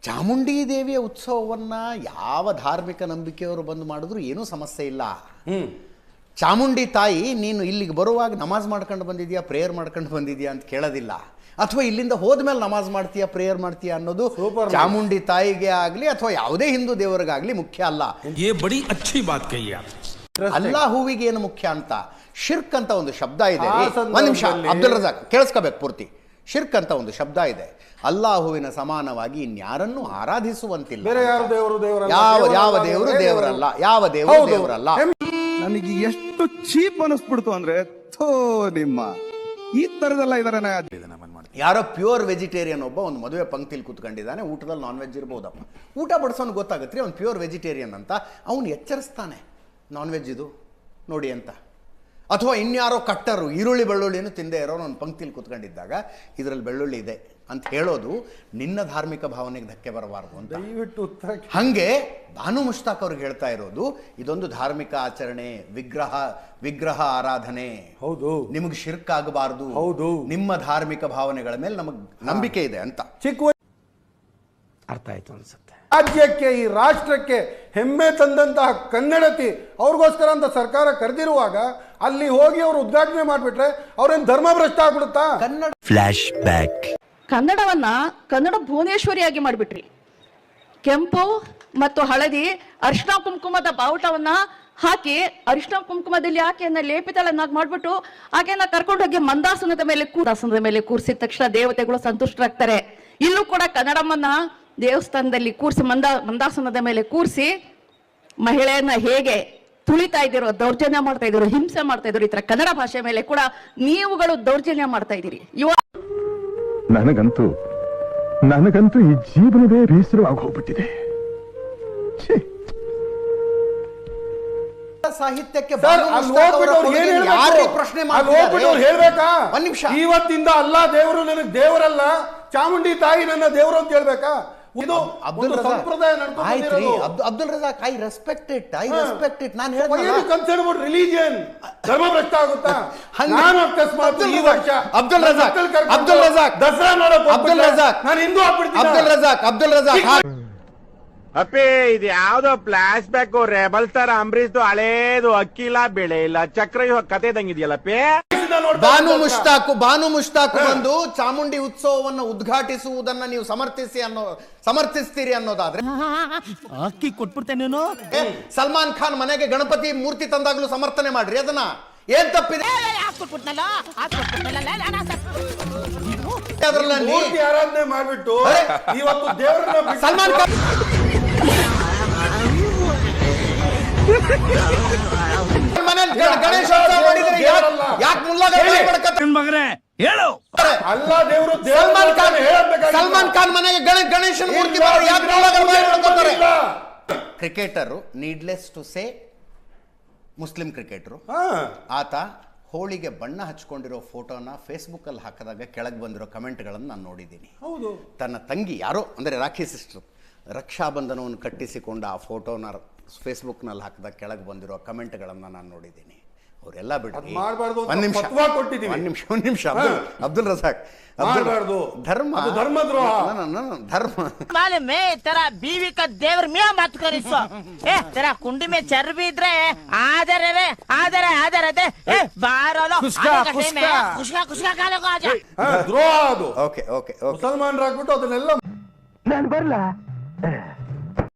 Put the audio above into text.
ಚಾಮುಂಡಿ ದೇವಿಯ ಉತ್ಸವವನ್ನು ಯಾವ ಧಾರ್ಮಿಕ ನಂಬಿಕೆಯವರು ಬಂದು ಮಾಡಿದ್ರು ಏನೂ ಸಮಸ್ಯೆ ಇಲ್ಲ. ಚಾಮುಂಡಿ ತಾಯಿ ನೀನು ಇಲ್ಲಿಗೆ ಬರುವಾಗ ನಮಾಜ್ ಮಾಡ್ಕೊಂಡು ಬಂದಿದ್ಯಾ, ಪ್ರೇಯರ್ ಮಾಡ್ಕೊಂಡು ಬಂದಿದ್ಯಾ ಅಂತ ಕೇಳೋದಿಲ್ಲ. ಅಥವಾ ಇಲ್ಲಿಂದ ಹೋದ್ಮೇಲೆ ನಮಾಜ್ ಮಾಡ್ತೀಯಾ, ಪ್ರೇಯರ್ ಮಾಡ್ತೀಯಾ ಅನ್ನೋದು ಚಾಮುಂಡಿ ತಾಯಿಗೆ ಆಗಲಿ ಅಥವಾ ಯಾವುದೇ ಹಿಂದೂ ದೇವರಿಗಾಗಲಿ ಮುಖ್ಯ ಅಲ್ಲ. ಅಲ್ಲಾಹುವಿಗೆ ಏನು ಮುಖ್ಯ ಅಂತ, ಶಿರ್ಕ್ ಅಂತ ಒಂದು ಶಬ್ದ ಇದೆ. ಒಂದು ನಿಮಿಷ ಅಬ್ದುಲ್ ರಜಾಕ್ ಕೇಳಿಸ್ಕೋಬೇಕು ಪೂರ್ತಿ. ಶಿರ್ಕ್ ಅಂತ ಒಂದು ಶಬ್ದ ಇದೆ. ಅಲ್ಲಾಹುವಿನ ಸಮಾನವಾಗಿ ಇನ್ಯಾರನ್ನು ಆರಾಧಿಸುವಂತಿಲ್ಲ. ಯಾವ ದೇವರು ದೇವರಲ್ಲ, ಯಾವ ದೇವರು ದೇವರಲ್ಲ. ನನಗೆ ಎಷ್ಟು ಚೀಪ್ ಅನಿಸ್ಬಿಡ್ತು ಅಂದ್ರೆ ನಿಮ್ಮ ಈ ತರದೆಲ್ಲ ಇದಾರೆ. ಯಾರೋ ಪ್ಯೂರ್ ವೆಜಿಟೇರಿಯನ್ ಒಬ್ಬ ಒಂದು ಮದುವೆ ಪಂಕ್ತಿಲಿ ಕೂತ್ಕೊಂಡಿದ್ದಾನೆ, ಊಟದಲ್ಲಿ ನಾನ್ ವೆಜ್ ಇರ್ಬೋದಪ್ಪ, ಊಟ ಬಡಿಸೋನು ಗೊತ್ತಾಗತ್ರಿ ಅವ್ನು ಪ್ಯೂರ್ ವೆಜಿಟೇರಿಯನ್ ಅಂತ. ಅವನು ಎಚ್ಚರಿಸ್ತಾನೆ ನಾನ್ ವೆಜ್ ಇದು ನೋಡಿ ಅಂತ. ಅಥವಾ ಇನ್ಯಾರೋ ಕಟ್ಟರು ಈರುಳ್ಳಿ ಬೆಳ್ಳುಳ್ಳಿನೂ ತಿಂದೇ ಇರೋನು ಒಂದು ಪಂಕ್ತಿಲಿ ಕೂತ್ಕೊಂಡಿದ್ದಾಗ ಇದರಲ್ಲಿ ಬೆಳ್ಳುಳ್ಳಿ ಇದೆ ಅಂತ ಹೇಳೋದು ನಿನ್ನ ಧಾರ್ಮಿಕ ಭಾವನೆಗೆ ಧಕ್ಕೆ ಬರಬಾರ್ದು ಅಂತ. ಹಂಗೆ ಬಾನು ಮುಷ್ತಾಕ್ ಅವ್ರಿಗೆ ಹೇಳ್ತಾ ಇರೋದು ಇದೊಂದು ಧಾರ್ಮಿಕ ಆಚರಣೆ, ವಿಗ್ರಹ ಆರಾಧನೆ. ಹೌದು, ನಿಮಗೆ ಶಿರ್ಕ್ ಆಗಬಾರ್ದು. ಹೌದು, ನಿಮ್ಮ ಧಾರ್ಮಿಕ ಭಾವನೆಗಳ ಮೇಲೆ ನಮಗೆ ನಂಬಿಕೆ ಇದೆ ಅಂತ. ಚಿಕ್ಕ ಅರ್ಥ ಆಯ್ತು ಅನ್ಸುತ್ತೆ. ರಾಜ್ಯಕ್ಕೆ, ಈ ರಾಷ್ಟ್ರಕ್ಕೆ ಹೆಮ್ಮೆ ತಂದಂತಹ ಕನ್ನಡತಿ ಅವ್ರಿಗೋಸ್ಕರ ಅಂತ ಸರ್ಕಾರ ಕರೆದಿರುವಾಗ ಅಲ್ಲಿ ಹೋಗಿ ಅವರು ಉದ್ಘಾಟನೆ ಮಾಡ್ಬಿಟ್ರೆ ಅವ್ರೇನ್ ಧರ್ಮ ಭ್ರಷ್ಟ ಆಗ್ಬಿಡುತ್ತಾ? Kannada flashback. ಕನ್ನಡ ಭುವನೇಶ್ವರಿಯಾಗಿ ಮಾಡಿಬಿಟ್ರಿ. ಕೆಂಪು ಮತ್ತು ಹಳದಿ ಅರಿಶಿನ ಕುಂಕುಮದ ಬಾವುಟವನ್ನ ಹಾಕಿ ಅರಿಶಿನ ಕುಂಕುಮದಲ್ಲಿ ಆಕೆಯನ್ನ ಲೇಪಿತಳನ್ನಾಗಿ ಮಾಡ್ಬಿಟ್ಟು ಆಕೆಯನ್ನ ಕರ್ಕೊಂಡು ಹೋಗಿ ಮಂದಾಸನದ ಮೇಲೆ ಕೂರಿಸಿದ ತಕ್ಷಣ ದೇವತೆಗಳು ಸಂತುಷ್ಟರಾಗ್ತಾರೆ. ಇಲ್ಲೂ ಕೂಡ ಕನ್ನಡಮ್ಮನ್ನ ದೇವಸ್ಥಾನದಲ್ಲಿ ಕೂರಿಸಿ ಮಂದಾಸನದ ಮೇಲೆ ಕೂರಿಸಿ ಮಹಿಳೆಯನ್ನ ಹೇಗೆ ತುಳಿತಾ ಇದ್ದೀರೋ, ದೌರ್ಜನ್ಯ ಮಾಡ್ತಾ ಇದ್ದೀರೋ, ಹಿಂಸೆ ಮಾಡ್ತಾ ಇದ್ದೀರೋ, ಈ ತರ ಕನ್ನಡ ಭಾಷೆ ಮೇಲೆ ಕೂಡ ನೀವುಗಳು ದೌರ್ಜನ್ಯ ಮಾಡ್ತಾ ಇದ್ದೀರಿ. ನನಗಂತೂ ಈ ಜೀವನವೇ ಬೇಸರವಾಗಿ ಹೋಗ್ಬಿಟ್ಟಿದೆ. ಸಾಹಿತ್ಯಕ್ಕೆ ಪ್ರಶ್ನೆ ಹೇಳ್ಬೇಕಾ? ಒಂದ್ ನಿಮಿಷ, ಇವತ್ತಿಂದ ಅಲ್ಲ ದೇವರು ನನಗೆ ದೇವರಲ್ಲ, ಚಾಮುಂಡಿ ತಾಯಿ ನನ್ನ ದೇವರು ಅಂತ ಹೇಳ್ಬೇಕಾ? ಇದು ಸಂಪ್ರದಾಯ Abdul Razak, I respect it. ನಾನು ಕನ್ಸರ್ನ್ ಅಬೌಟ್ ರಿಲಿಜಿಯನ್, ಧರ್ಮ ಭ್ರಷ್ಟ ಆಗುತ್ತಾ? ನಾನು ಅಕಸ್ಮಾತ್ ಈ ವರ್ಷ ಅಬ್ದುಲ್ ರಜಾಕ್ ದಸರಾ ನೋಡಕ್ ನಾನು ಹಿಂದೂ ಆಗ್ಬಿಡ್ತೀನಿ. ಅಬ್ದುಲ್ ರಜಾಕ್ ಅಪ್ಪೇ, ಇದು ಯಾವ್ದೋ ಫ್ಲಾಶ್ ಬ್ಯಾಕ್ ರೆಬಲ್ ಸ್ಟಾರ್ ಅಂಬರೀಶ್ದು ಹಳೇದು ಅಕ್ಕಿಲ್ಲ ಬೆಳೆ ಇಲ್ಲ ಚಕ್ರ ಕತೆ ಇದಂಗಿದೆಯಲ್ಲಪ್ಪೇ. ಬಾನು ಮುಷ್ತಾಕ್ ಬಂದು ಚಾಮುಂಡಿ ಉತ್ಸವವನ್ನು ಉದ್ಘಾಟಿಸುವುದನ್ನ ನೀವು ಸಮರ್ಥಿಸ್ತೀರಿ ಅನ್ನೋದಾದ್ರೆ ಅಕ್ಕಿ ಕೊಟ್ಬಿಡ್ತೇನೆ. ಸಲ್ಮಾನ್ ಖಾನ್ ಮನೆಗೆ ಗಣಪತಿ ಮೂರ್ತಿ ತಂದಾಗ್ಲೂ ಸಮರ್ಥನೆ ಮಾಡ್ರಿ, ಅದನ್ನ ಏನ್ ತಪ್ಪಿದೆ? ಮೂರ್ತಿ ಆರಾಧನೆ ಮಾಡ್ಬಿಟ್ಟು ಇವತ್ತು ದೇವರನ್ನ ಸಲ್ಮಾನ್ ಖಾನ್ ಗಣೇಶ ಸಲ್ಮಾನ್ ಖಾನ್ ಮನೆಗೆ ಗಣೇಶನ ಮೂರ್ತಿ cricketer, needless to say Muslim cricketer, ಆತ ಹೋಳಿಗೆ ಬಣ್ಣ ಹಚ್ಕೊಂಡಿರೋ ಫೋಟೋನ ಫೇಸ್ಬುಕ್ ಅಲ್ಲಿ ಹಾಕಿದಾಗ ಕೆಳಗೆ ಬಂದಿರೋ ಕಮೆಂಟ್ಗಳನ್ನು ನಾನು ನೋಡಿದ್ದೀನಿ. ಹೌದು, ತನ್ನ ತಂಗಿ ಯಾರೋ ಅಂದರೆ ರಾಖಿ ಸಿಸ್ಟರ್ ರಕ್ಷಾಬಂಧನವನ್ನು ಕಟ್ಟಿಸಿಕೊಂಡ ಆ ಫೋಟೋನ ಫೇಸ್ಬುಕ್ನಲ್ಲಿ ಹಾಕಿದಾಗ ಕೆಳಗೆ ಬಂದಿರೋ ಕಮೆಂಟ್ಗಳನ್ನು ನಾನು ನೋಡಿದ್ದೀನಿ. ಅವರೆಲ್ಲ ಬಿಡ್ರಿ, ಒಂದ್ ನಿಮಿಷ ಅಬ್ದುಲ್ ರಜಾಕ್, ಧರ್ಮ मालूम है तेरा बीवी का देवर मियां मत कर इसको। तेरा कुंडी में चर्बी इधर है, आदर है आदर दे बाहर लो खुशका खा लो आजा। ದ್ರೋಹ ಅದು. ಓಕೆ ಮುಸಲ್ಮಾನರಾಗ್ಬಿಟ್ಟು ಅದನ್ನೆಲ್ಲ ನಾನು ಬರ್ಲಾ?